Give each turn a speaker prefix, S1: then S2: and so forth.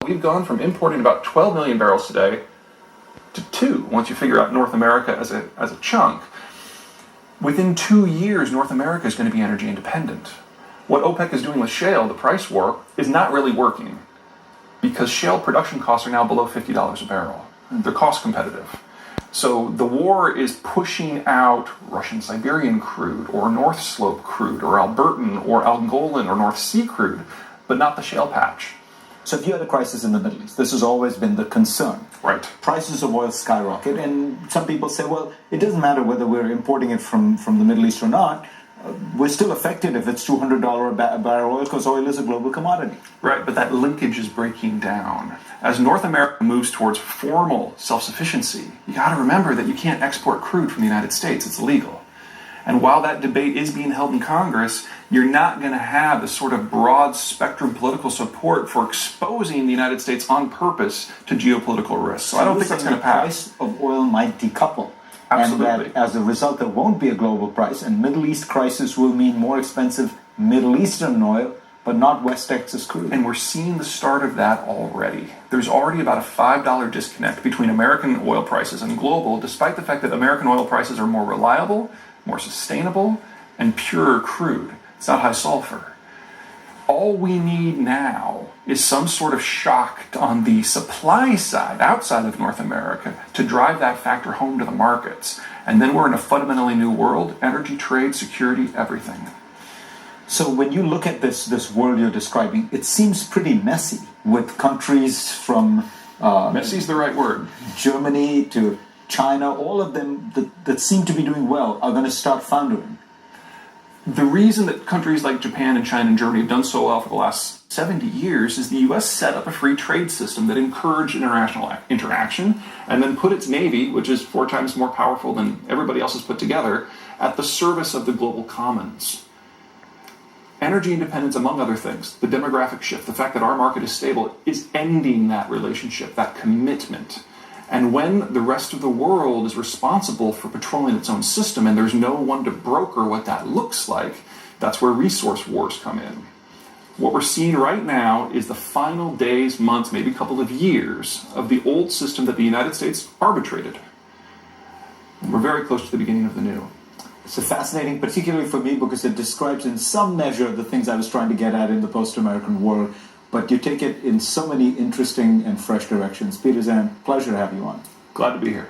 S1: we've gone from importing about 12 million barrels today to 2, once you figure out North America as a chunk. Within 2 years, North America is going to be energy independent. What OPEC is doing with shale, the price war, is not really working because shale production costs are now below $50 a barrel. They're cost competitive. So the war is pushing out Russian Siberian crude or North Slope crude or Albertan or Angolan or North Sea crude, but not the shale patch.
S2: So if you had a crisis in the Middle East, this has always been the concern.
S1: Right.
S2: Prices of oil skyrocket, and some people say, well, it doesn't matter whether we're importing it from the Middle East or not. We're still affected if it's $200 a barrel oil because oil is a global commodity.
S1: Right, but that linkage is breaking down. As North America moves towards formal self-sufficiency, you got to remember that you can't export crude from the United States. It's illegal. And while that debate is being held in Congress, you're not going to have the sort of broad spectrum political support for exposing the United States on purpose to geopolitical risks. So I don't think that's going to pass.
S2: The price of oil might decouple.
S1: Absolutely.
S2: And that as a result, there won't be a global price, and Middle East crisis will mean more expensive Middle Eastern oil, but not West Texas crude.
S1: And we're seeing the start of that already. There's already about a $5 disconnect between American oil prices and global, despite the fact that American oil prices are more reliable, more sustainable, and purer crude. It's not high sulfur. All we need now is some sort of shock on the supply side, outside of North America, to drive that factor home to the markets. And then we're in a fundamentally new world: energy, trade, security, everything.
S2: So when you look at this world you're describing, it seems pretty messy, with countries from
S1: Messy is the right word.
S2: Germany to China, all of them that seem to be doing well are going to start foundering.
S1: The reason that countries like Japan and China and Germany have done so well for the last 70 years is the U.S. set up a free trade system that encouraged international interaction and then put its navy, which is 4 times more powerful than everybody else has put together, at the service of the global commons. Energy independence, among other things, the demographic shift, the fact that our market is stable, is ending that relationship, that commitment. And when the rest of the world is responsible for patrolling its own system and there's no one to broker what that looks like, that's where resource wars come in. What we're seeing right now is the final days, months, maybe a couple of years of the old system that the United States arbitrated. And we're very close to the beginning of the new.
S2: It's fascinating, particularly for me, because it describes in some measure the things I was trying to get at in the post-American world. But you take it in so many interesting and fresh directions. Peter Zan, pleasure to have you on.
S1: Glad to be here.